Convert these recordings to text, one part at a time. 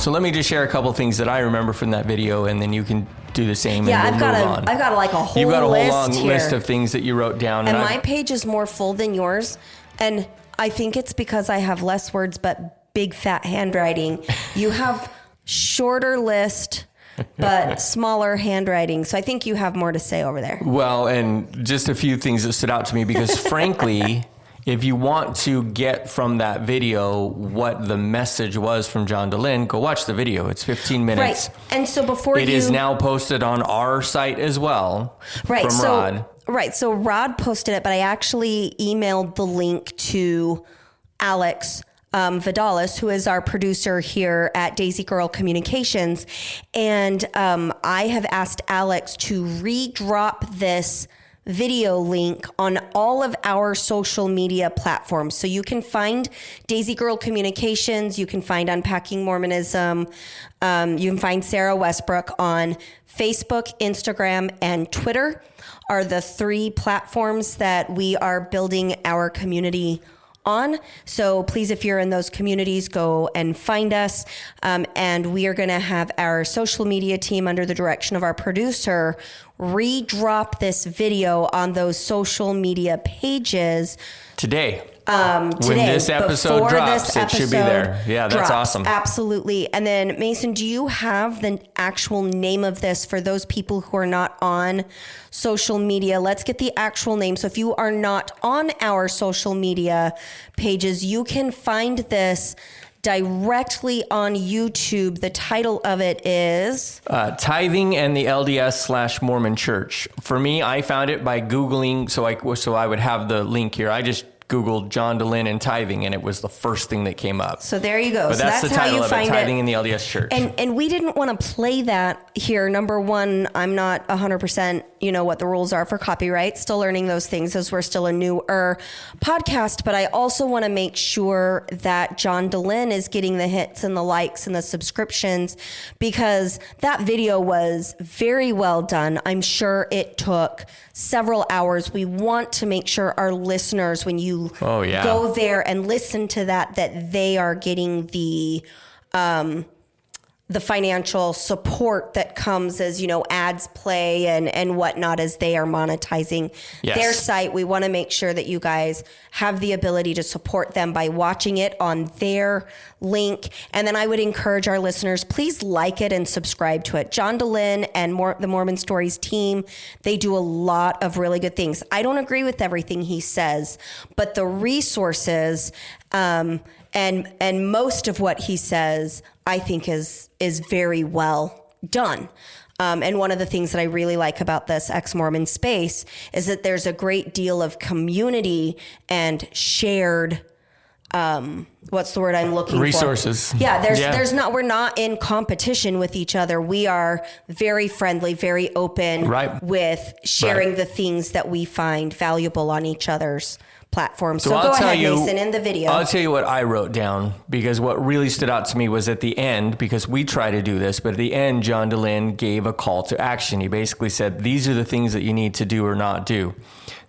So let me just share a couple things that I remember from that video, and then you can do the same. Yeah, and we'll move on. I've got like a whole You've got a whole long here. list of things that you wrote down. And my page is more full than yours. And I think it's because I have less words, but big fat handwriting. You have shorter list, but smaller handwriting. So I think you have more to say over there. Well, and just a few things that stood out to me because frankly, if you want to get from that video what the message was from John Dehlin, go watch the video. It's 15 minutes. Right. And so before it is now posted on our site as well. Right. From Rod. Right. So Rod posted it, but I actually emailed the link to Alex Vidalis, who is our producer here at Daisy Girl Communications. And I have asked Alex to redrop this video link on all of our social media platforms. So you can find Daisy Girl Communications, you can find Unpacking Mormonism, you can find Sarah Westbrook on Facebook, Instagram, and Twitter are the 3 platforms that we are building our community on. So please, if you're in those communities, go and find us. And we are going to have our social media team under the direction of our producer redrop this video on those social media pages today. When this episode drops, it should be there. Yeah, that's awesome. Absolutely. And then Mason, do you have the actual name of this for those people who are not on social media? Let's get the actual name. So if you are not on our social media pages, you can find this directly on YouTube. The title of it is Tithing and the LDS/Mormon Church. For me, I found it by Googling, so I would have the link here. I just Googled John Dehlin and tithing, and it was the first thing that came up. So there you go. But so that's the how title you of find it, Tithing in the LDS Church. And we didn't want to play that here. Number one, I'm not 100%, what the rules are for copyright. Still learning those things as we're still a newer podcast. But I also want to make sure that John Dehlin is getting the hits and the likes and the subscriptions, because that video was very well done. I'm sure it took several hours. We want to make sure our listeners, when you go there and listen to that they are getting the financial support that comes as, ads play and whatnot as they are monetizing their site. We want to make sure that you guys have the ability to support them by watching it on their link. And then I would encourage our listeners, please like it and subscribe to it. John Dehlin and the Mormon Stories team, they do a lot of really good things. I don't agree with everything he says, but the resources, and most of what he says, I think is very well done. And one of the things that I really like about this ex-Mormon space is that there's a great deal of community and shared, what's the word I'm looking for? Resources. Yeah, we're not in competition with each other. We are very friendly, very open with sharing the things that we find valuable on each other's platforms. So go ahead, Mason, in the video. I'll tell you what I wrote down, because what really stood out to me was at the end, because we try to do this, but at the end, John Dehlin gave a call to action. He basically said, these are the things that you need to do or not do.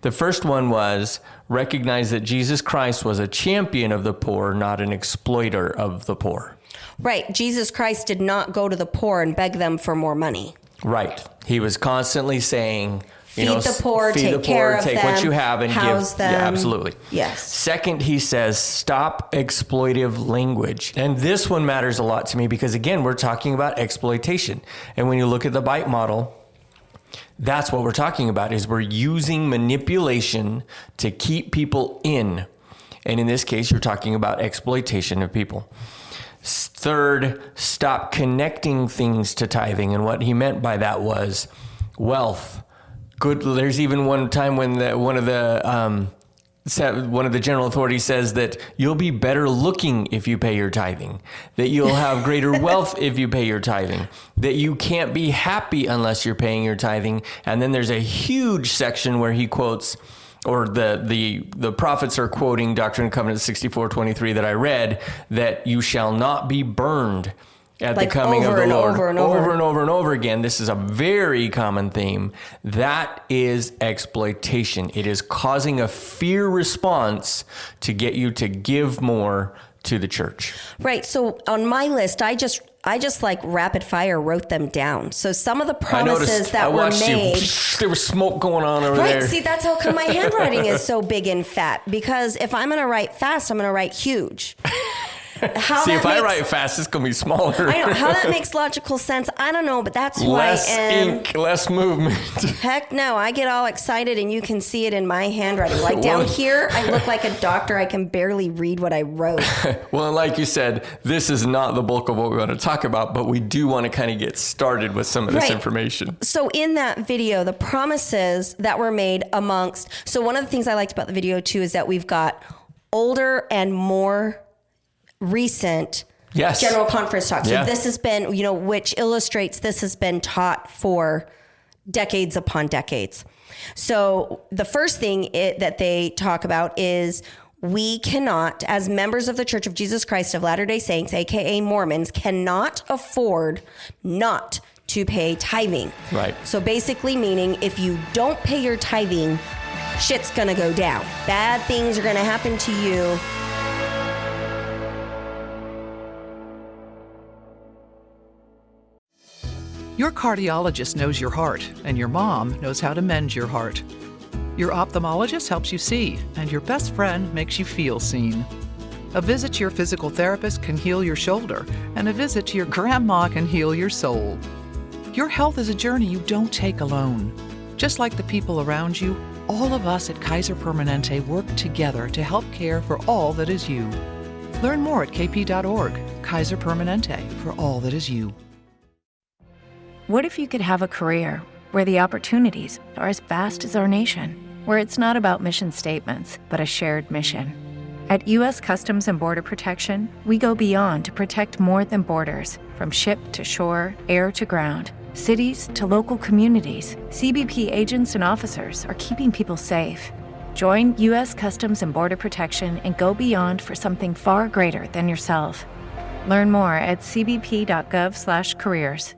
The first one was recognize that Jesus Christ was a champion of the poor, not an exploiter of the poor. Right. Jesus Christ did not go to the poor and beg them for more money. Right. He was constantly saying, feed the poor, take care of them, take what you have and house give. them. Yeah, absolutely. Yes. Second, he says, stop exploitive language. And this one matters a lot to me because, again, we're talking about exploitation. And when you look at the bite model, that's what we're talking about, is we're using manipulation to keep people in. And in this case, you're talking about exploitation of people. Third, stop connecting things to tithing. And what he meant by that was wealth. Good. There's even one time when one of the general authorities says that you'll be better looking if you pay your tithing, that you'll have greater wealth if you pay your tithing, that you can't be happy unless you're paying your tithing. And then there's a huge section where he quotes, or the prophets are quoting Doctrine and Covenants 64:23 that I read, that you shall not be burned at the coming of the Lord. Over and over again. This is a very common theme. That is exploitation. It is causing a fear response to get you to give more to the church. Right. So on my list, I just I just like rapid fire wrote them down. So some of the I noticed. promises I that were watched made. you. There was smoke going on over Right. there. See, that's how come my handwriting is so big and fat. Because if I'm going to write fast, I'm going to write huge. If I write fast, it's going to be smaller. I know. How that makes logical sense, I don't know, but that's who Less I am. ink, less movement. Heck no. I get all excited and you can see it in my handwriting. Like down here, I look like a doctor. I can barely read what I wrote. Well, like you said, this is not the bulk of what we're going to talk about, but we do want to kind of get started with some of this information. So in that video, the promises that were made amongst, so one of the things I liked about the video too is that we've got older and more recent general conference talk. So this has been, which illustrates this has been taught for decades upon decades. So the first thing that they talk about is we cannot, as members of the Church of Jesus Christ of Latter-day Saints, aka Mormons, cannot afford not to pay tithing. Right. So basically meaning if you don't pay your tithing, shit's gonna go down. Bad things are gonna happen to you. Your cardiologist knows your heart, and your mom knows how to mend your heart. Your ophthalmologist helps you see, and your best friend makes you feel seen. A visit to your physical therapist can heal your shoulder, and a visit to your grandma can heal your soul. Your health is a journey you don't take alone. Just like the people around you, all of us at Kaiser Permanente work together to help care for all that is you. Learn more at kp.org. Kaiser Permanente, for all that is you. What if you could have a career where the opportunities are as vast as our nation, where it's not about mission statements, but a shared mission? At U.S. Customs and Border Protection, we go beyond to protect more than borders. From ship to shore, air to ground, cities to local communities, CBP agents and officers are keeping people safe. Join U.S. Customs and Border Protection and go beyond for something far greater than yourself. Learn more at cbp.gov/careers.